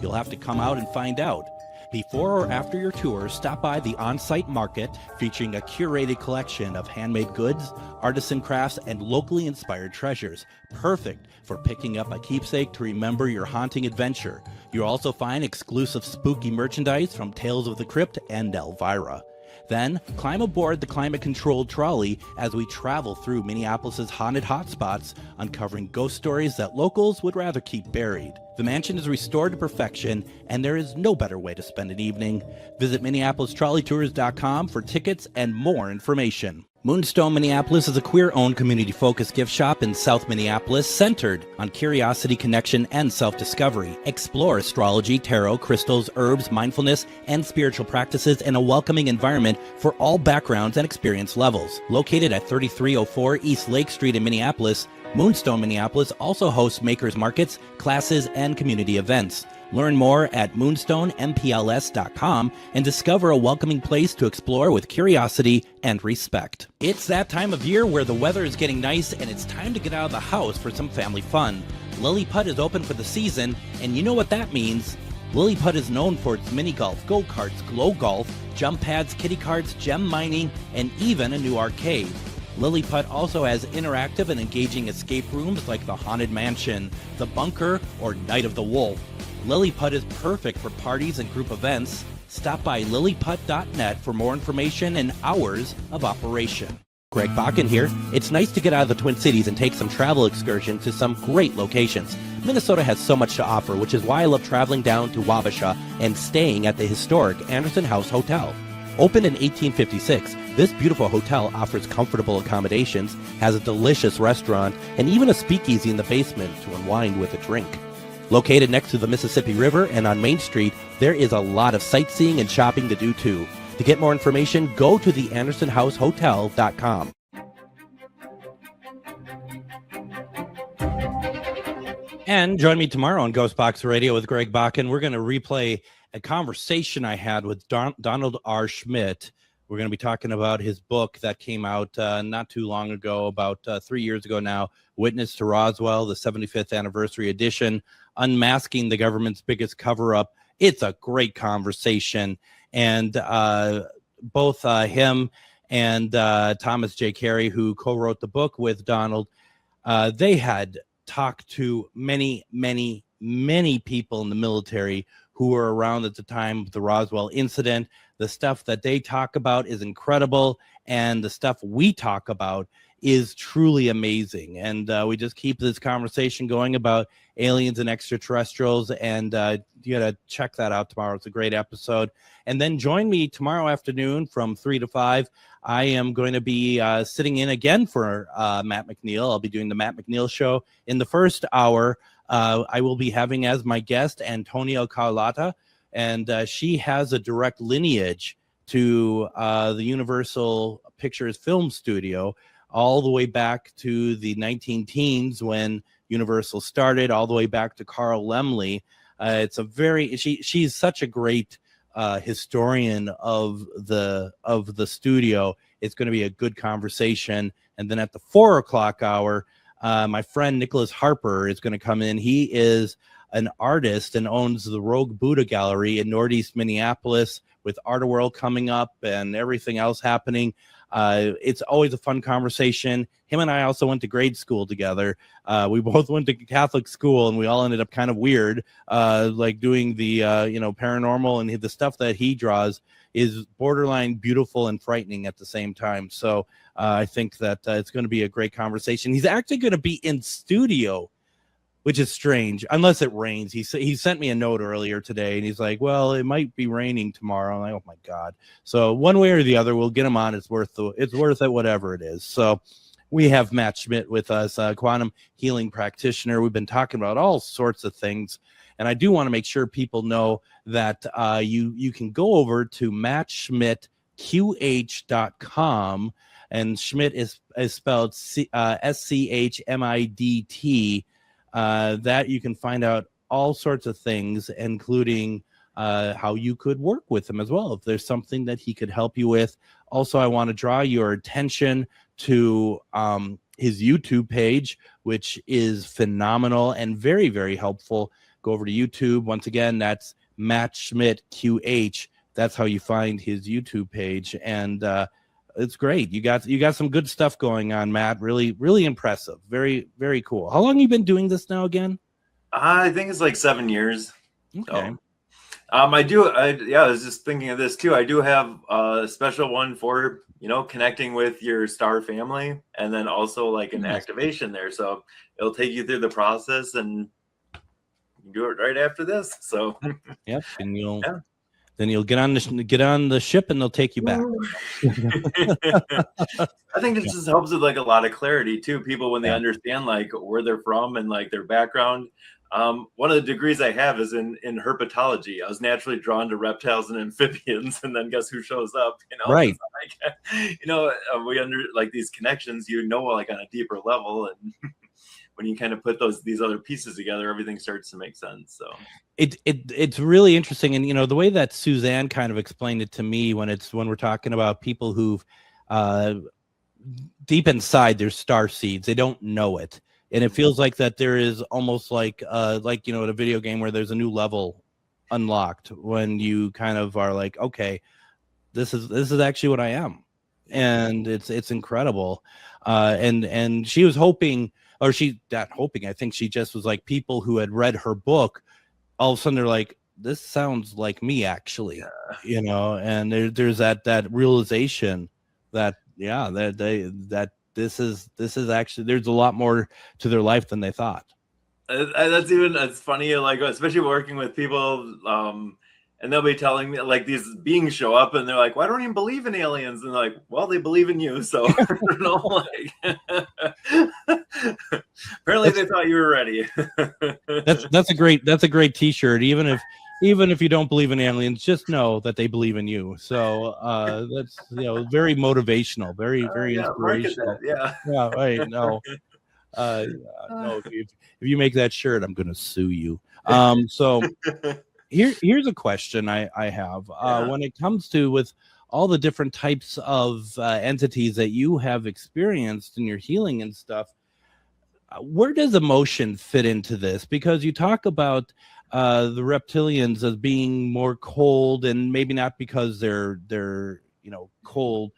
You'll have to come out and find out. Before or after your tour, stop by the on-site market featuring a curated collection of handmade goods, artisan crafts, and locally inspired treasures. Perfect for picking up a keepsake to remember your haunting adventure. You'll also find exclusive spooky merchandise from Tales of the Crypt and Elvira. Then, climb aboard the climate-controlled trolley as we travel through Minneapolis' haunted hotspots, uncovering ghost stories that locals would rather keep buried. The mansion is restored to perfection, and there is no better way to spend an evening. Visit MinneapolisTrolleyTours.com for tickets and more information. Moonstone Minneapolis is a queer-owned community-focused gift shop in South Minneapolis centered on curiosity, connection, and self-discovery. Explore astrology, tarot, crystals, herbs, mindfulness, and spiritual practices in a welcoming environment for all backgrounds and experience levels. Located at 3304 East Lake Street in Minneapolis, Moonstone Minneapolis also hosts makers markets, classes, and community events. Learn more at moonstoneMPLS.com and discover a welcoming place to explore with curiosity and respect. It's that time of year where the weather is getting nice and it's time to get out of the house for some family fun. Lilliput is open for the season, and you know what that means. Lilliput is known for its mini golf, go-karts, glow golf, jump pads, kiddie carts, gem mining, and even a new arcade. Lilliput also has interactive and engaging escape rooms like the Haunted Mansion, the Bunker, or Night of the Wolf. Lilliput is perfect for parties and group events. Stop by lilliput.net for more information and hours of operation. Greg Bakun here. It's nice to get out of the Twin Cities and take some travel excursions to some great locations. Minnesota has so much to offer, which is why I love traveling down to Wabasha and staying at the historic Anderson House Hotel. Opened in 1856, this beautiful hotel offers comfortable accommodations, has a delicious restaurant, and even a speakeasy in the basement to unwind with a drink. Located next to the Mississippi River and on Main Street, there is a lot of sightseeing and shopping to do too. To get more information, go to theandersonhousehotel.com. And join me tomorrow on GhostBox Radio with Greg Bakun. We're going to replay a conversation I had with Donald R. Schmidt. We're going to be talking about his book that came out not too long ago, about 3 years ago now, Witness to Roswell, the 75th anniversary edition, Unmasking the Government's Biggest Cover-Up. It's a great conversation. And both him and Thomas J. Carey, who co-wrote the book with Donald, they had talked to many people in the military who were around at the time of the Roswell incident. The stuff that they talk about is incredible, and the stuff we talk about is truly amazing. And we just keep this conversation going about aliens and extraterrestrials, and you gotta check that out tomorrow. It's a great episode. And then join me tomorrow afternoon from 3 to 5. I am going to be sitting in again for Matt McNeil. I'll be doing the Matt McNeil Show. In the first hour, I will be having as my guest Antonio Carlotta, and she has a direct lineage to the Universal Pictures Film Studio, all the way back to the 19-teens when Universal started, all the way back to Carl Laemmle. It's a very she's such a great historian of the studio. It's going to be a good conversation. And then at the 4 o'clock hour, my friend Nicholas Harper is going to come in. He is an artist and owns the Rogue Buddha Gallery in Northeast Minneapolis, with Art World coming up and everything else happening. It's always a fun conversation. Him and I also went to grade school together. We both went to Catholic school, and we all ended up kind of weird, like doing the paranormal, and the stuff that he draws is borderline beautiful and frightening at the same time. So I think that it's going to be a great conversation. He's actually going to be in studio, which is strange, unless it rains. He sent me a note earlier today, and he's like, well, it might be raining tomorrow. I'm like, oh my God. So one way or the other, we'll get him on. It's worth it, whatever it is. So we have Matt Schmidt with us, quantum healing practitioner. We've been talking about all sorts of things. And I do want to make sure people know that you can go over to mattschmidtqh.com, and Schmidt is spelled SCHMIDT. That you can find out all sorts of things, including how you could work with him as well, if there's something that he could help you with. Also, I want to draw your attention to his YouTube page, which is phenomenal and very, very helpful. Go over to YouTube. Once again, that's Matt Schmidt QH. That's how you find his YouTube page. And it's great. You got some good stuff going on, Matt. Really, really impressive. Very, very cool. How long have you been doing this now again? I think it's like 7 years. Okay. So, I was just thinking of this too. I do have a special one for, connecting with your star family, and then also like an activation there. So it'll take you through the process, and you do it right after this. So yep. And then you'll get on the ship, and they'll take you back. I think this just helps with like a lot of clarity too. People, when they understand like where they're from and like their background. One of the degrees I have is in herpetology. I was naturally drawn to reptiles and amphibians, and then guess who shows up? Right. We under like these connections, like on a deeper level, and when you kind of put these other pieces together, everything starts to make sense. So it's really interesting. And the way that Suzanne kind of explained it to me, when we're talking about people who've deep inside their star seeds, they don't know it, and it feels like that there is almost like in a video game where there's a new level unlocked when you kind of are like, okay, this is actually what I am, and it's incredible. And she was hoping. Or she not hoping, I think she just was like, people who had read her book, all of a sudden they're like, this sounds like me actually, and there's that realization that this is actually, there's a lot more to their life than they thought. It's funny, like especially working with people, and they'll be telling me like these beings show up, and they're like, "Well, I don't even believe in aliens," and they're like, "Well, they believe in you." So apparently they thought you were ready. That's a great T-shirt. Even if you don't believe in aliens, just know that they believe in you. So that's very motivational, very inspirational. Yeah, right. No, no. If you make that shirt, I'm going to sue you. So. Here's a question I have. When it comes to with all the different types of entities that you have experienced in your healing and stuff, where does emotion fit into this? Because you talk about the reptilians as being more cold, and maybe not because they're cold.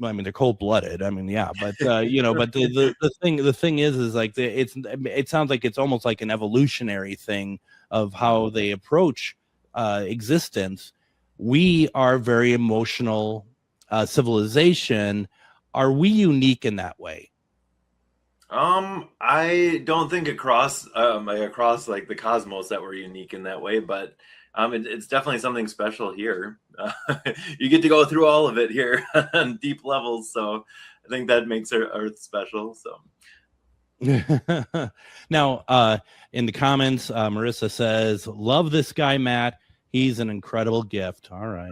I mean, they're cold-blooded. I mean, yeah, but but the thing is like it sounds like it's almost like an evolutionary thing of how they approach existence. We are very emotional civilization. Are we unique in that way? I don't think across like the cosmos that we're unique in that way, but it's definitely something special here. You get to go through all of it here on deep levels, so I think that makes Earth special. So now, in the comments, Marissa says, "Love this guy, Matt. He's an incredible gift." All right.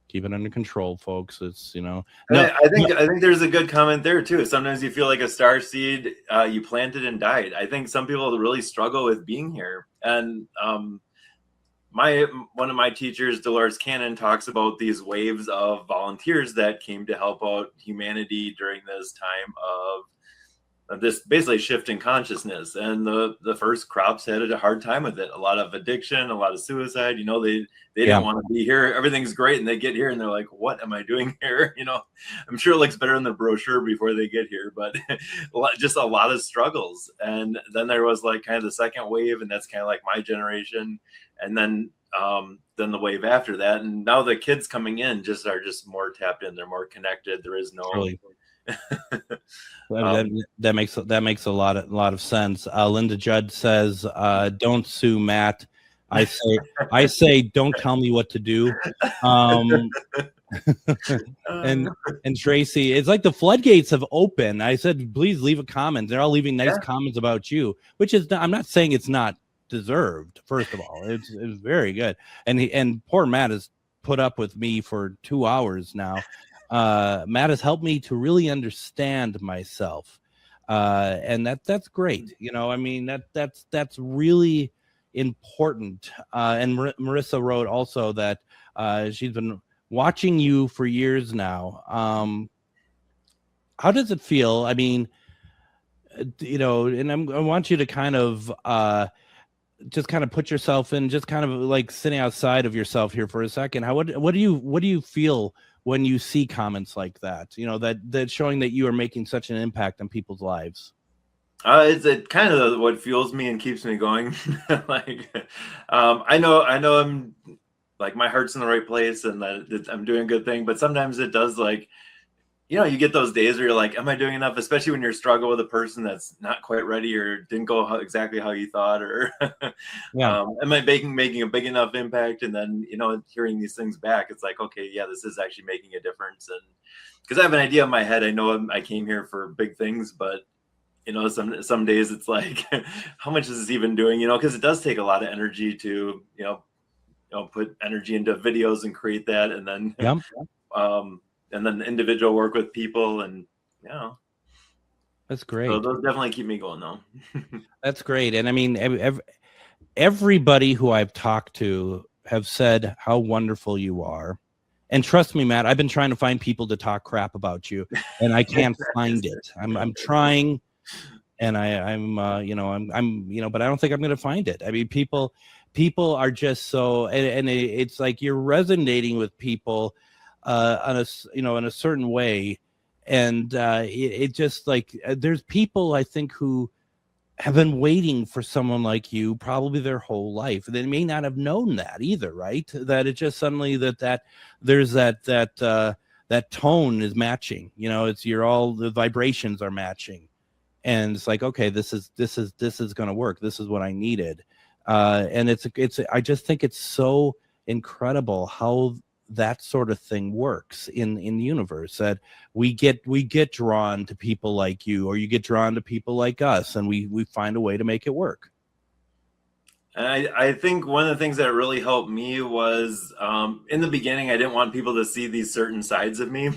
Keep it under control, folks. It's No, I think there's a good comment there too. Sometimes you feel like a star seed, you planted and died. I think some people really struggle with being here, and one of my teachers, Dolores Cannon, talks about these waves of volunteers that came to help out humanity during this time this basically shift in consciousness, and the first crops had a hard time with it. A lot of addiction, a lot of suicide. They didn't want to be here. Everything's great, and they get here and they're like, what am I doing here? I'm sure it looks better in the brochure before they get here, but just a lot of struggles. And then there was like kind of the second wave, and that's kind of like my generation, and then the wave after that, and now the kids coming in are just more tapped in. They're more connected. There is no Really. That makes a lot of sense. Linda Judd says, "Don't sue Matt." I say, don't tell me what to do. And Tracy, it's like the floodgates have opened. I said, please leave a comment. They're all leaving nice comments about you, which is, I'm not saying it's not deserved. First of all, it's very good. And poor Matt has put up with me for 2 hours now. Matt has helped me to really understand myself, and that's great. I mean, that's really important. And Marissa wrote also that she's been watching you for years now. How does it feel? I mean, and I want you to kind of just kind of put yourself in, just kind of like sitting outside of yourself here for a second. What do you feel when you see comments like that, that's showing that you are making such an impact on people's lives? It's kind of what fuels me and keeps me going. I know I'm like, my heart's in the right place and that I'm doing a good thing, but sometimes it does, like, you get those days where you're like, am I doing enough? Especially when you're struggling with a person that's not quite ready or didn't go exactly how you thought, or am I making a big enough impact? And then, hearing these things back, it's like, okay, yeah, this is actually making a difference. And because I have an idea in my head, I know I came here for big things, but some days it's like, how much is this even doing? Because it does take a lot of energy to, put energy into videos and create that. And then, and then individual work with people, and that's great. So those definitely keep me going, though. That's great. And I mean, everybody who I've talked to have said how wonderful you are. And trust me, Matt, I've been trying to find people to talk crap about you, and I can't find it. I'm trying, and I'm but I don't think I'm going to find it. I mean, people are just so, and it's like you're resonating with people in a certain way, and it just like, there's people I think who have been waiting for someone like you probably their whole life. They may not have known that either, right? That it just suddenly that there's that tone is matching. It's all the vibrations are matching, and it's like, okay, this is going to work. This is what I needed, and it's I just think it's so incredible how that sort of thing works in the universe, that we get drawn to people like you, or you get drawn to people like us, and we find a way to make it work. And I think one of the things that really helped me was, in the beginning, I didn't want people to see these certain sides of me.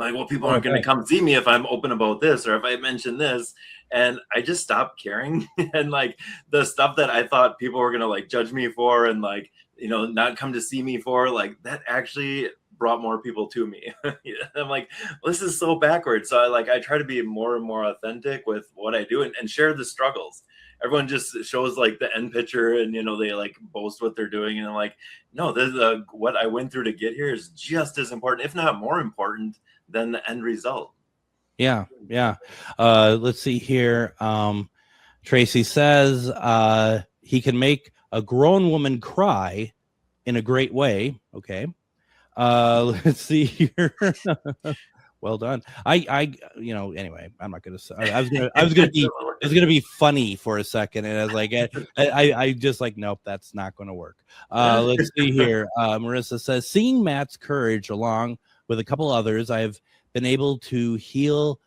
Like, well, people aren't going to come see me if I'm open about this, or if I mention this. And I just stopped caring. And like the stuff that I thought people were going to like judge me for, and like, not come to see me for, like, that actually brought more people to me. I'm like, well, this is so backwards. So I try to be more and more authentic with what I do, and share the struggles. Everyone just shows like the end picture, and they like boast what they're doing, and I'm like, no, this is what I went through to get here is just as important, if not more important, than the end result. Yeah. Let's see here. Tracy says he can make a grown woman cry in a great way. Okay. Let's see here. Well done. Anyway, I'm not going to say, I was going to be funny for a second. And I was like, I just like, nope, that's not going to work. Let's see here. Marissa says, seeing Matt's courage along with a couple others, I've been able to heal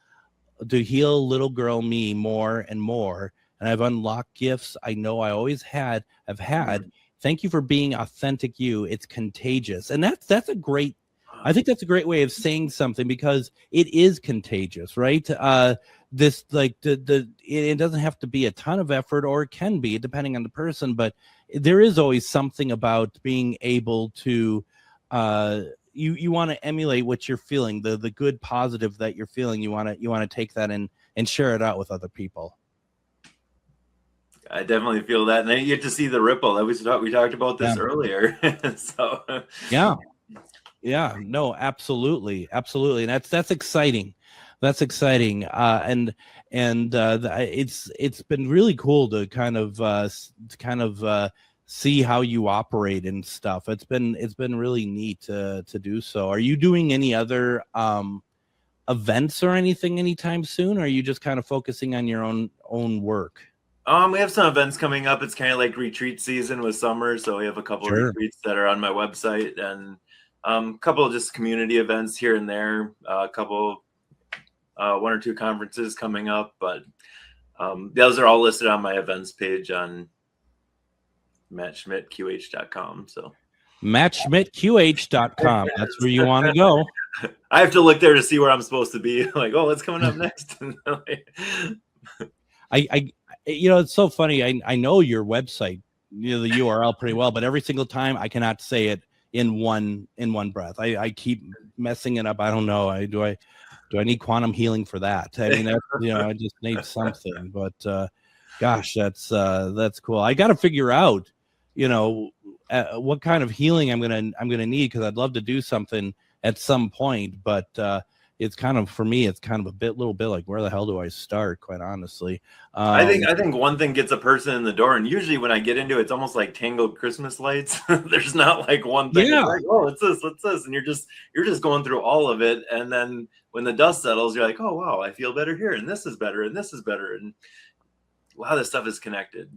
little girl me more and more. And I've unlocked gifts I know I always have had. Thank you for being authentic you. It's contagious. And that's a great, I think that's a great way of saying something, because it is contagious, right? This like it doesn't have to be a ton of effort, or it can be depending on the person, but there is always something about being able to you want to emulate what you're feeling, the good positive that you're feeling. You want to take that and and share it out with other people. I definitely feel that, and then you get to see the ripple. That we talked about this earlier. So yeah, no, absolutely, and that's exciting. That's exciting, and it's been really cool to kind of see how you operate and stuff. It's been really neat to do so. Are you doing any other events or anything anytime soon, or are you just kind of focusing on your own work? We have some events coming up. It's kind of like retreat season with summer, so we have a couple of retreats that are on my website, and a couple of just community events here and there. A couple, one or two conferences coming up, but those are all listed on my events page on MattSchmidtQH.com. So MattSchmidtQH.com. That's where you want to go. I have to look there to see where I'm supposed to be. Like, oh, what's coming up next? It's so funny. I know your website, the URL pretty well, but every single time I cannot say it in one breath. I keep messing it up. I don't know. Do I need quantum healing for that? I mean, I just need something. But gosh, that's cool. I got to figure out, what kind of healing I'm gonna need, because I'd love to do something at some point, but it's kind of, for me, it's kind of little bit like, where the hell do I start, quite honestly? I think one thing gets a person in the door, and usually when I get into it, it's almost like tangled Christmas lights. There's not like one thing. Yeah. Like, oh, it's this, and you're just going through all of it, and then when the dust settles, you're like, oh wow, I feel better here, and this is better, and this is better, and a lot of this stuff is connected.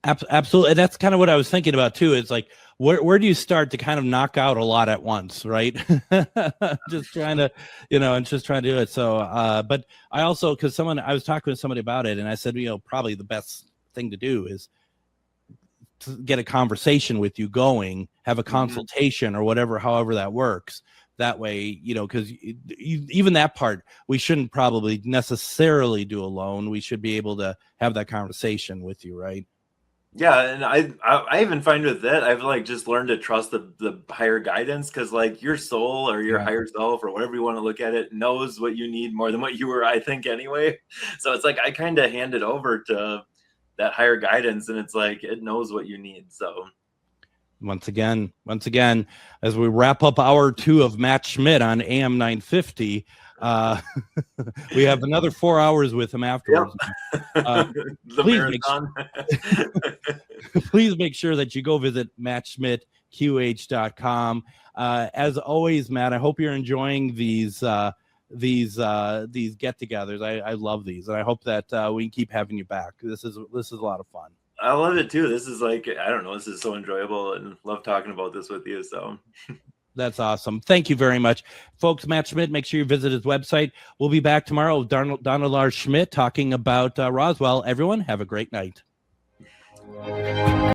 Absolutely. And that's kind of what I was thinking about too. It's like, where do you start to kind of knock out a lot at once, right? Just trying to, do it. So, but I also, because I was talking with somebody about it, and I said, probably the best thing to do is to get a conversation with you going, have a consultation or whatever, however that works. That way, because even that part, we shouldn't probably necessarily do alone. We should be able to have that conversation with you, right? Yeah, and I even find with that, I've like just learned to trust the higher guidance, because like your soul or your higher self or whatever you want to look at it knows what you need more than what you or I think anyway. So it's like I kind of hand it over to that higher guidance, and it's like it knows what you need. So once again, as we wrap up hour 2 of Matt Schmidt on AM 950, we have another 4 hours with him afterwards. Please make sure that you go visit MattSchmidtQH.com. As always, Matt, I hope you're enjoying these get-togethers. I love these, and I hope that we can keep having you back. This is a lot of fun. I love it too. This is like, I don't know, this is so enjoyable, and love talking about this with you. So that's awesome. Thank you very much, folks. Matt Schmidt, make sure you visit his website. We'll be back tomorrow with Donald R. Schmidt talking about Roswell. Everyone, have a great night.